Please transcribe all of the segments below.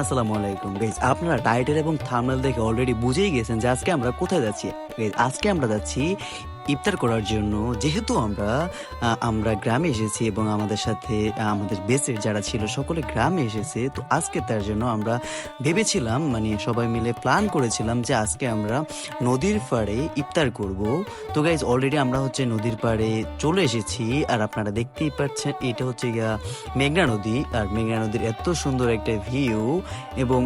আসসালামু আলাইকুম গাইস, আপনারা টাইটেল এবং থাম্বনেল দেখে অলরেডি বুঝেই গেছেন যে আজকে আমরা কোথায় যাচ্ছি। গাইস, আজকে আমরা যাচ্ছি ইফতার করার জন্য। যেহেতু আমরা গ্রামে এসেছি এবং আমাদের সাথে আমাদের বেসের যারা ছিল সকলে গ্রামে এসেছে, তো আজকে তার জন্য আমরা ভেবেছিলাম, সবাই মিলে প্ল্যান করেছিলাম যে আজকে আমরা নদীর পাড়ে ইফতার করব। তো গাইজ অলরেডি আমরা নদীর পাড়ে চলে এসেছি, আর আপনারা দেখতেই পাচ্ছেন এটা হচ্ছে গিয়া মেঘনা নদী। আর মেঘনা নদীর এত সুন্দর একটা ভিউ, এবং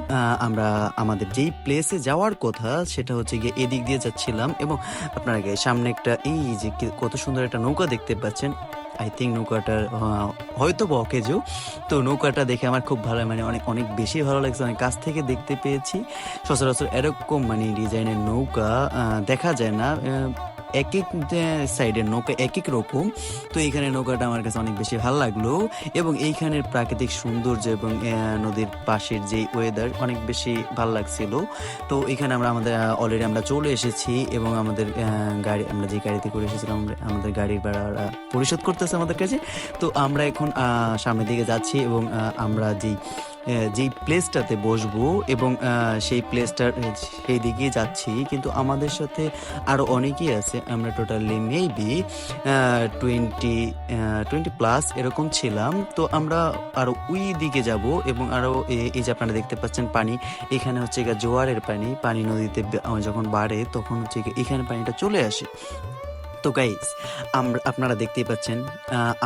আমরা আমাদের যেই প্লেসে যাওয়ার কথা সেটা হচ্ছে গিয়ে এদিক দিয়ে যাচ্ছিলাম। এবং আপনারা সামনে একটা এই যে কত সুন্দর একটা নৌকা দেখতে পাচ্ছেন। আই থিঙ্ক নৌকাটার হয়তো বা অকেজো। তো নৌকাটা দেখে আমার খুব ভালো, অনেক অনেক বেশি ভালো লাগছে, অনেক কাছ থেকে দেখতে পেয়েছি। সচরাচর এরকম ডিজাইনের নৌকা দেখা যায় না। এক এক সাইডের নৌকা এক এক রকম। তো এইখানে নৌকাটা আমার কাছে অনেক বেশি ভালো লাগলো, এবং এইখানের প্রাকৃতিক সৌন্দর্য এবং নদীর পাশের যে ওয়েদার অনেক বেশি ভালো লাগছিল। তো এখানে আমাদের অলরেডি আমরা চলে এসেছি, এবং আমাদের গাড়ি, আমরা যে গাড়িতে করে এসেছিলাম আমাদের গাড়ির ভাড়া পরিশোধ করতেছে আমাদের কাছে। তো আমরা এখন সামনের দিকে যাচ্ছি, এবং আমরা যেই প্লেসটাতে বসবো এবং সেই প্লেসটার সেই দিকে যাচ্ছি। কিন্তু আমাদের সাথে আরও অনেকেই আছে, আমরা টোটালি মেবি 20+ এরকম ছিলাম। তো আমরা আরও ওই দিকে যাব, এবং আরও এই যে আপনারা দেখতে পাচ্ছেন পানি, এখানে হচ্ছে জোয়ারের পানি নদীতে যখন বাড়ে তখন এখানে পানিটা চলে আসে। তো গাইস, আপনারা দেখতেই পাচ্ছেন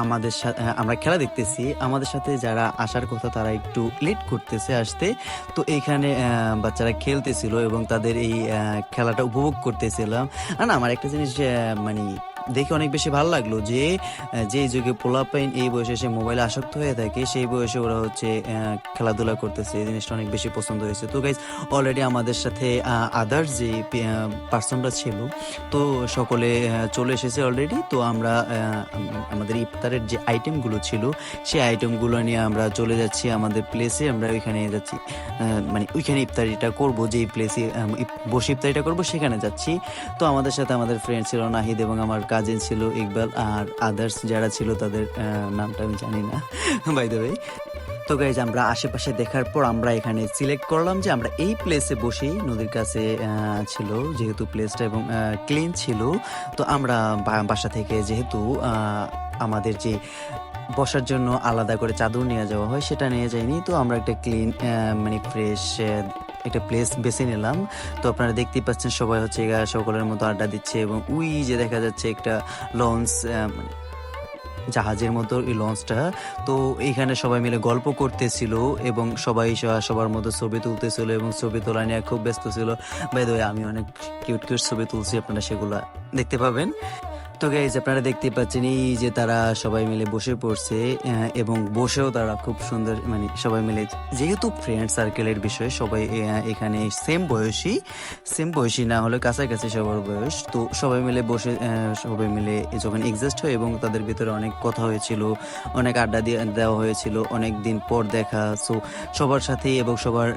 আমাদের সাথে আমরা খেলা দেখতেছি। আমাদের সাথে যারা আসার কথা তারা একটু লেট করতেছে আসতে। তো এইখানে বাচ্চারা খেলতেছিল এবং তাদের এই খেলাটা উপভোগ করতেছিলাম। আর না, আমার একটা জিনিস দেখে অনেক বেশি ভালো লাগলো যে যুগে পোলাপাইন এই বয়সে এসে মোবাইলে আসক্ত হয়ে থাকে, সেই বয়সে ওরা খেলাধুলা করতেছে। এই জিনিসটা অনেক বেশি পছন্দ হয়েছে। তো গাইজ অলরেডি আমাদের সাথে আদার্স যে পার্সনরা ছিল, তো সকলে চলে এসেছে অলরেডি। তো আমরা আমাদের ইফতারের যে আইটেমগুলো ছিল সেই আইটেমগুলো নিয়ে আমরা চলে যাচ্ছি আমাদের প্লেসে। আমরা ওইখানে যাচ্ছি, ওইখানে ইফতারিটা করবো, যেই প্লেসে বসে ইফতারিটা করবো সেখানে যাচ্ছি। তো আমাদের সাথে আমাদের ফ্রেন্ড ছিল নাহিদ, এবং আমার কাজিন ছিল ইকবাল, আর আদার্স যারা ছিল তাদের নামটা আমি জানি না বাই দ্য ওয়ে। তো গাইজ আমরা আশেপাশে দেখার পর আমরা এখানে সিলেক্ট করলাম যে আমরা এই প্লেসে বসেই, নদীর কাছে ছিল যেহেতু প্লেসটা, এবং ক্লিন ছিল। তো আমরা বাসা থেকে যেহেতু আমাদের যে বসার জন্য আলাদা করে চাদর নিয়ে যাওয়া হয় সেটা নিয়ে যাইনি, তো আমরা একটা ক্লিন ফ্রেশ একটা প্লেস বেছে নিলাম। তো আপনারা দেখতেই পাচ্ছেন সবাই সকলের মতো আড্ডা দিচ্ছে, এবং ওই যে দেখা যাচ্ছে একটা লঞ্চ, জাহাজের মতো এই লঞ্চটা। তো এইখানে সবাই মিলে গল্প করতেছিল, এবং সবাই সবার মতো ছবি তুলতেছিল, এবং ছবি তোলা নিয়ে খুব ব্যস্ত ছিল। বাই দ্য ওয়ে, আমি অনেক কিউট কিউট ছবি তুলছি, আপনারা সেগুলো দেখতে পাবেন। তো গাইজ আপনারা দেখতে পাচ্ছেন এই যে তারা সবাই মিলে বসে পড়ছে, এবং বসেও তারা খুব সুন্দর, সবাই মিলে, যেহেতু ফ্রেন্ড সার্কেলের বিষয়, সবাই এখানে সেম বয়সী না হলে কাছাকাছি সবার বয়স। তো সবাই মিলে বসে সবাই মিলে যখন এক্সাস্ট হয়, এবং তাদের ভিতরে অনেক কথা হয়েছিল, অনেক আড্ডা দেওয়া হয়েছিল, অনেক দিন পর দেখা। সো সবার সাথে এবং সবার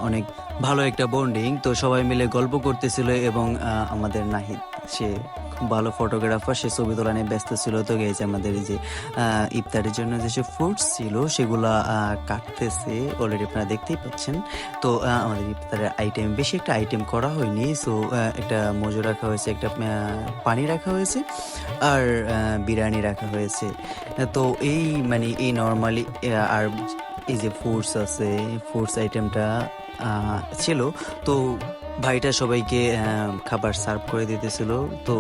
অনেক ভালো একটা বন্ডিং। তো সবাই মিলে গল্প করতেছিল, এবং আমাদের নাহিদ, সে ভালো ফটোগ্রাফার, সে ছবি তোলা নিয়ে ব্যস্ত ছিল। তো গেছে আমাদের এই যে ইফতারের জন্য যেসব ফ্রুটস ছিল সেগুলা কাটতেছে, অলরেডি আপনারা দেখতেই পাচ্ছেন। তো আমাদের ইফতারের আইটেম বেশি একটা আইটেম করা হয়নি। সো একটা মজু রাখা হয়েছে, একটা পানি রাখা হয়েছে, আর বিরিয়ানি রাখা হয়েছে। তো এই নর্মালি, আর এই যে ফুডস আইটেমটা ছিল। তো ভাইটা সবাইকে খাবার সার্ভ করে দিতেছিল। তো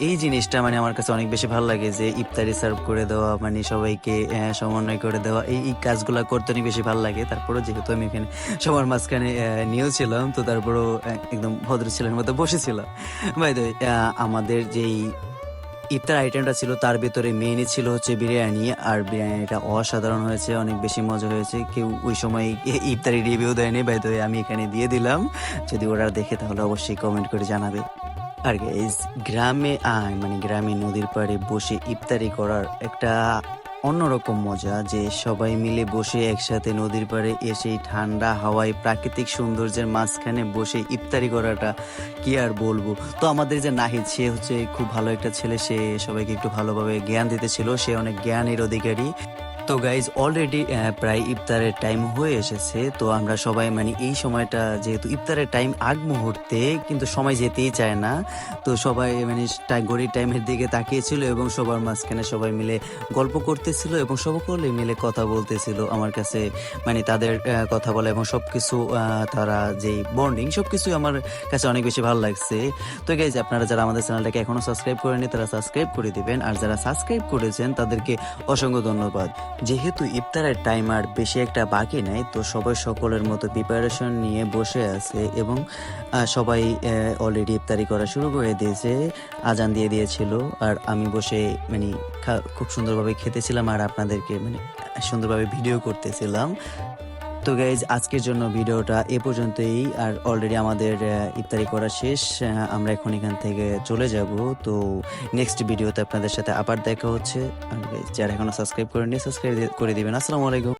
এই জিনিসটা আমার কাছে অনেক বেশি ভালো লাগে, যে ইফতারি সার্ভ করে দেওয়া, সবাইকে সমন্বয় করে দেওয়া, এই কাজগুলো করতে অনেক বেশি ভালো লাগে। তারপরে যেহেতু আমি এখানে সবার মাঝখানে নিয়েছিলাম, তো তারপরেও একদম ভদ্র ছেলের মতো বসেছিলাম। বাই দ্য ওয়ে, আমাদের যেই ইফতার আইটেমটা ছিল তার ভিতরে মেইনই ছিল বিরিয়ানি, আর বিরিয়ানিটা অসাধারণ হয়েছে, অনেক বেশি মজা হয়েছে। কেউ ওই সময় ইফতারি রিভিউ দেয়নি, বাই দ্য ওয়ে আমি এখানে দিয়ে দিলাম। যদি ওরা দেখে তাহলে অবশ্যই কমেন্ট করে জানাবে। আর গাইস, গ্রামে নদীর পাড়ে বসে ইফতারি করার একটা অন্যরকম মজা, যে সবাই মিলে বসে একসাথে নদীর পাড়ে এসে ঠান্ডা হাওয়ায় প্রাকৃতিক সৌন্দর্যের মাঝখানে বসে ইফতারি করাটা কি আর বলবো। তো আমাদের যে নাহিদ, সে খুব ভালো একটা ছেলে, সে সবাইকে একটু ভালোভাবে জ্ঞান দিতেছিল, সে অনেক জ্ঞানের অধিকারী। তো গাইজ অলরেডি প্রায় ইফতারের টাইম হয়ে এসেছে। তো আমরা সবাই মানে এই সময়টা যেহেতু ইফতারের টাইম আগ মুহূর্তে কিন্তু সময় যেতেই চায় না। তো সবাই মানে ঘড়ির টাইমের দিকে তাকিয়েছিল এবং সবার মাঝখানে সবাই মিলে গল্প করতেছিল এবং সকলে মিলে কথা বলতেছিল। আমার কাছে মানে তাদের কথা বলা এবং সবকিছু তারা যেই বন্ডিং সবকিছুই আমার কাছে অনেক বেশি ভালো লাগছে। তো গাইজ আপনারা যারা আমাদের চ্যানেলটাকে এখনো সাবস্ক্রাইব করেনি তারা সাবস্ক্রাইব করে দিবেন, আর যারা সাবস্ক্রাইব করেছেন তাদেরকে অসংখ্য ধন্যবাদ। যেহেতু ইফতারের টাইম আর বেশি একটা বাকি নাই, তো সবাই সকলের মতো প্রিপারেশন নিয়ে বসে আছে এবং সবাই অলরেডি ইফতারি করা শুরু করে দিয়েছে। আজান দিয়ে দিয়েছিল আর আমি বসে মানে খুব সুন্দরভাবে খেতেছিলাম আর আপনাদেরকে মানে সুন্দরভাবে ভিডিও করতেছিলাম। তো গাইজ আজকের জন্য ভিডিওটা এ পর্যন্তই, আর অলরেডি আমাদের ইফতারি করা শেষ। আমরা এখন এখান থেকে চলে যাব। তো নেক্সট ভিডিওতে আপনাদের সাথে আবার দেখা হচ্ছে। আর guys, যারা এখনো সাবস্ক্রাইব করেননি সাবস্ক্রাইব করে দিবেন। আসসালামু আলাইকুম।